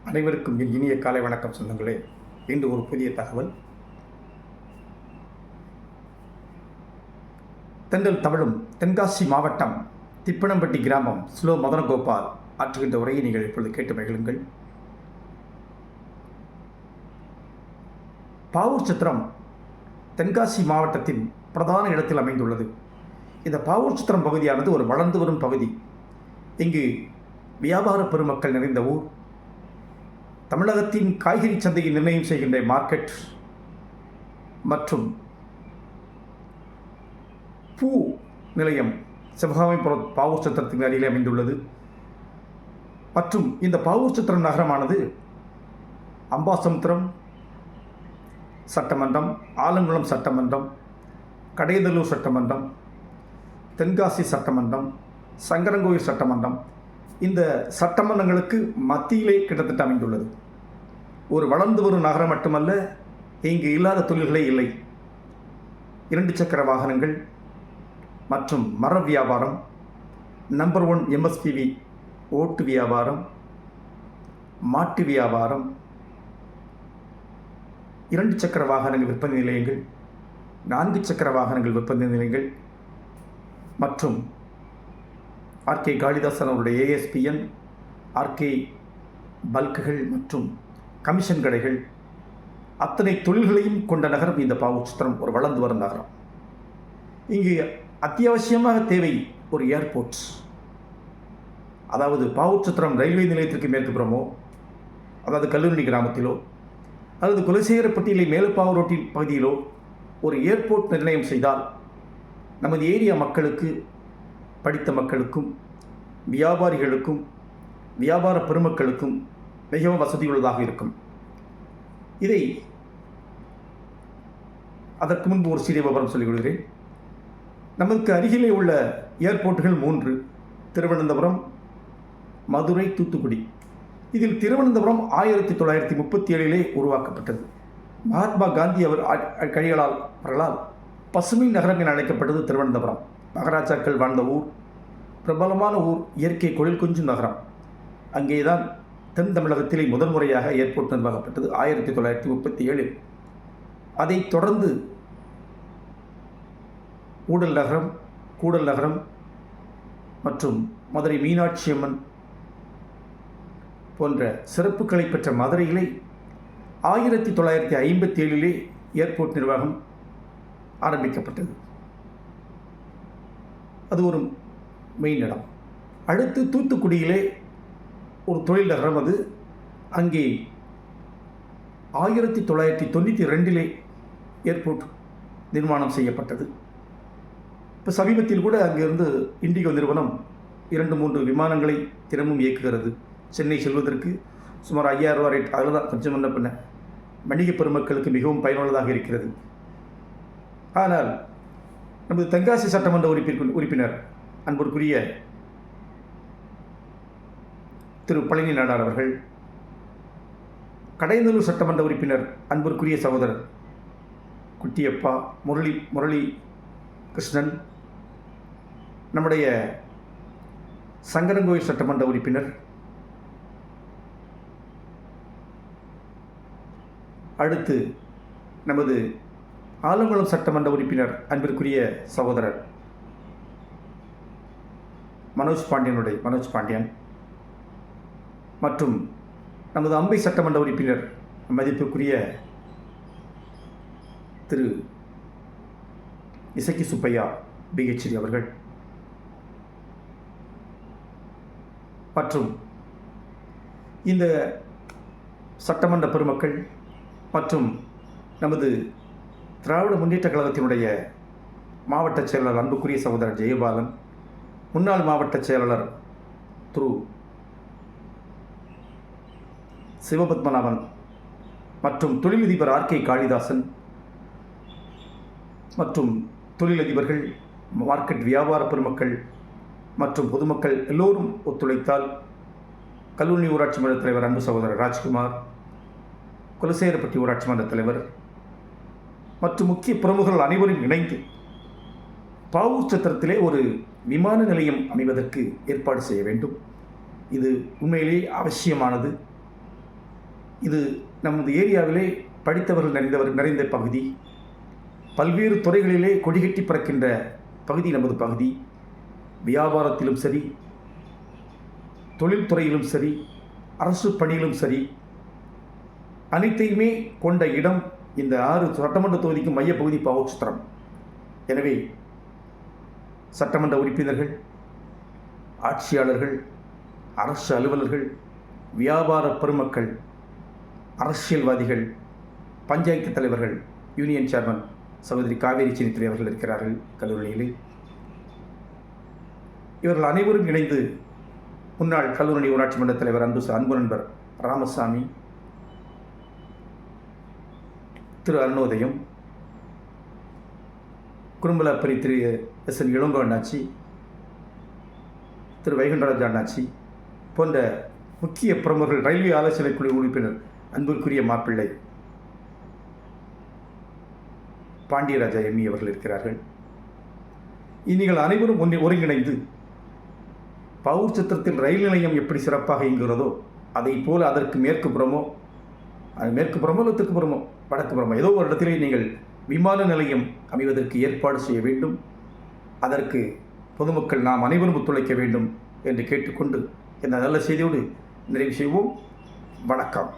அனைவருக்கும் என் இனிய காலை வணக்கம் சொந்தங்களே. இன்று ஒரு புதிய தகவல். தென்றல் தமிழும் தென்காசி மாவட்டம் திப்பனம்பட்டி கிராமம் ஸ்லோ மதனகோபால் ஆற்றுகின்ற உரையை நீங்கள் இப்பொழுது கேட்டு மகிழுங்கள். பாவூர் சத்திரம் தென்காசி மாவட்டத்தின் பிரதான இடத்தில் அமைந்துள்ளது. இந்த பாவூர் சத்திரம் பகுதியானது ஒரு வளர்ந்து வரும் பகுதி. இங்கு வியாபார பெருமக்கள் நிறைந்த ஊர். தமிழகத்தின் காய்கறி சந்தையை நிர்ணயம் செய்கின்ற மார்க்கெட் மற்றும் பூ நிலையம் சிவகாமிபுரம் பாவூர் சத்திரத்தின் அருகில் அமைந்துள்ளது. மற்றும் இந்த பாவூர் சத்திரம் நகரமானது அம்பாசமுத்திரம் சட்டமன்றம், ஆலங்குளம் சட்டமன்றம், கடையதல்லூர் சட்டமன்றம், தென்காசி சட்டமன்றம், சங்கரங்கோயில் சட்டமன்றம், இந்த சட்டமன்றங்களுக்கு மத்தியிலே கிட்டத்தட்ட அமைந்துள்ளது. ஒரு வளர்ந்து வரும் நகரம் மட்டுமல்ல, இங்கு இல்லாத தொழில்களே இல்லை. 2 சக்கர வாகனங்கள் மற்றும் மர வியாபாரம், நம்பர் 1 MSPV ஓட்டு வியாபாரம், மாட்டு வியாபாரம், 2 சக்கர வாகனங்கள் விற்பனை நிலையங்கள், 4 சக்கர வாகனங்கள் விற்பனை நிலையங்கள் மற்றும் ஆர்கே காளிதாசன் அவருடைய ASPN, ஆர்கே பல்குகள் மற்றும் கமிஷன் கடைகள், அத்தனை தொழில்களையும் கொண்ட நகரம் இந்த பாவூர் சத்திரம். ஒரு வளர்ந்து வரும் நகரம். இங்கு அத்தியாவசியமாக தேவை ஒரு ஏர்போர்ட். அதாவது பாவூர் சத்திரம் ரயில்வே நிலையத்திற்கு மேற்கு புறமோ, அதாவது கல்லூரி கிராமத்திலோ, அல்லது குலசேகரப்பட்டியிலே மேலப்பாவூர் ரோட்டின் பகுதியிலோ ஒரு ஏர்போர்ட் நிர்ணயம் செய்தால் நமது ஏரியா மக்களுக்கு, படித்த மக்களுக்கும், வியாபாரிகளுக்கும், வியாபார பெருமக்களுக்கும் மிகவும் வசதியுள்ளதாக இருக்கும். அதற்கு முன்பு ஒரு சிறிய விவரம் சொல்லிக் கொள்கிறேன். நமக்கு அருகிலே உள்ள ஏர்போர்ட்டுகள் 3: திருவனந்தபுரம், மதுரை, தூத்துக்குடி. இதில் திருவனந்தபுரம் 1937 உருவாக்கப்பட்டது. மகாத்மா காந்தி அவர்களால் பசுமை நகரம் என அழைக்கப்பட்டது திருவனந்தபுரம். மகாராஜாக்கள் வாழ்ந்த ஊர், பிரபலமான ஊர், இயற்கை தொழில் கொஞ்சம் நகரம். அங்கேதான் தென் தமிழகத்திலே முதல் முறையாக ஏர்போர்ட் நிர்வாகப்பட்டது 1937. அதைத் தொடர்ந்து கூடல் நகரம் மற்றும் மதுரை மீனாட்சி அம்மன் போன்ற சிறப்புகளை பெற்ற மதுரையிலே 1957 ஏர்போர்ட் நிர்வாகம் ஆரம்பிக்கப்பட்டது. அது ஒரு மெயின் இடம். அடுத்து தூத்துக்குடியிலே ஒரு தொழில் நகரம். அது அங்கே 1992 ஏர்போர்ட் நிர்மாணம் செய்யப்பட்டது. இப்போ சமீபத்தில் கூட அங்கிருந்து இண்டிகோ நிறுவனம் 2-3 விமானங்களை தினமும் இயக்குகிறது. சென்னை செல்வதற்கு சுமார் 5000 ரூபா ரேட். அதில் தான் கொஞ்சம் முன்ன பின்ன வணிக பெருமக்களுக்கு மிகவும் பயனுள்ளதாக இருக்கிறது. ஆனால் நமது தென்காசி சட்டமன்ற உறுப்பினர் அன்புக்குரிய திரு பழனி நாடார் அவர்கள், கடையந்தலூர் சட்டமன்ற உறுப்பினர் அன்புக்குரிய சகோதரர் குட்டியப்பா, முரளி கிருஷ்ணன், நம்முடைய சங்கரங்கோயில் சட்டமன்ற உறுப்பினர், அடுத்து நமது ஆலங்குளம் சட்டமன்ற உறுப்பினர் அன்பிற்குரிய சகோதரர் மனோஜ் பாண்டியன் மற்றும் நமது அம்பை சட்டமன்ற உறுப்பினர் மதிப்புக்குரிய திரு இசக்கி சுப்பையா BHD அவர்கள் மற்றும் இந்த சட்டமன்ற பெருமக்கள் மற்றும் நமது திராவிட முன்னேற்ற கழகத்தினுடைய மாவட்ட செயலாளர் அன்புக்குரிய சகோதரர் ஜெயபாலன், முன்னாள் மாவட்ட செயலாளர் திரு சிவபத்மநாபன் மற்றும் தொழிலதிபர் ஆர்கே காளிதாசன் மற்றும் தொழிலதிபர்கள், மார்க்கெட் வியாபார பெருமக்கள் மற்றும் பொதுமக்கள் எல்லோரும் ஒத்துழைத்தால் கல்லூரி ஊராட்சி மன்ற தலைவர் அன்பு சகோதரர் ராஜ்குமார், குலசேகரப்பட்டி ஊராட்சி மன்ற தலைவர் மற்றும் முக்கிய பிரமுகர்கள் அனைவரும் இணைந்து பாவூர் சத்திரத்திலே ஒரு விமான நிலையம் அமைவதற்கு ஏற்பாடு செய்ய வேண்டும். இது உண்மையிலே அவசியமானது. இது நமது ஏரியாவிலே படித்தவர்கள் நிறைந்த பகுதி. பல்வேறு துறைகளிலே கொடிகட்டி பறக்கின்ற பகுதி நமது பகுதி. வியாபாரத்திலும் சரி, தொழில்துறையிலும் சரி, அரசு பணியிலும் சரி, அனைத்தையுமே கொண்ட இடம் இந்த 6 சட்டமன்ற தொகுதிக்கும் மையப்பகுதி பாவூர்சத்திரம். எனவே சட்டமன்ற உறுப்பினர்கள், ஆட்சியாளர்கள், அரசு அலுவலர்கள், வியாபார பெருமக்கள், அரசியல்வாதிகள், பஞ்சாயத்து தலைவர்கள், யூனியன் சேர்மன் சகோதரி காவேரி சினித்திரி அவர்கள் இருக்கிறார்கள் கல்லூரியில். இவர்கள் அனைவரும் இணைந்து முன்னாள் கல்லூரி ஊராட்சி மன்ற தலைவர் அன்பு நண்பர் ராமசாமி, திரு அருணோதயம், குறும்பலாப்பரி திரு எஸ்.என். இளங்கோ அண்ணாச்சி, திரு வைகுண்டராஜ் அண்ணாச்சி போன்ற முக்கிய பிரமுகர்கள், ரயில்வே ஆலோசனை குழு உறுப்பினர் அன்பிற்குரிய மாப்பிள்ளை பாண்டியராஜா எம்மி அவர்கள் இருக்கிறார்கள். நீங்கள் அனைவரும் ஒருங்கிணைந்து பாவூர்சத்திரத்தில் ரயில் நிலையம் எப்படி சிறப்பாக இயங்குகிறதோ அதை போல அதற்கு மேற்கு புறமோ தெற்கு புறமோ வடக்கு புறமோ ஏதோ ஒரு இடத்திலே நீங்கள் விமான நிலையம் அமைவதற்கு ஏற்பாடு செய்ய வேண்டும். அதற்கு பொதுமக்கள் நாம் அனைவரும் ஒத்துழைக்க வேண்டும் என்று கேட்டுக்கொண்டு இந்த நல்ல செய்தியோடு நிறைவு செய்வோம். வணக்கம்.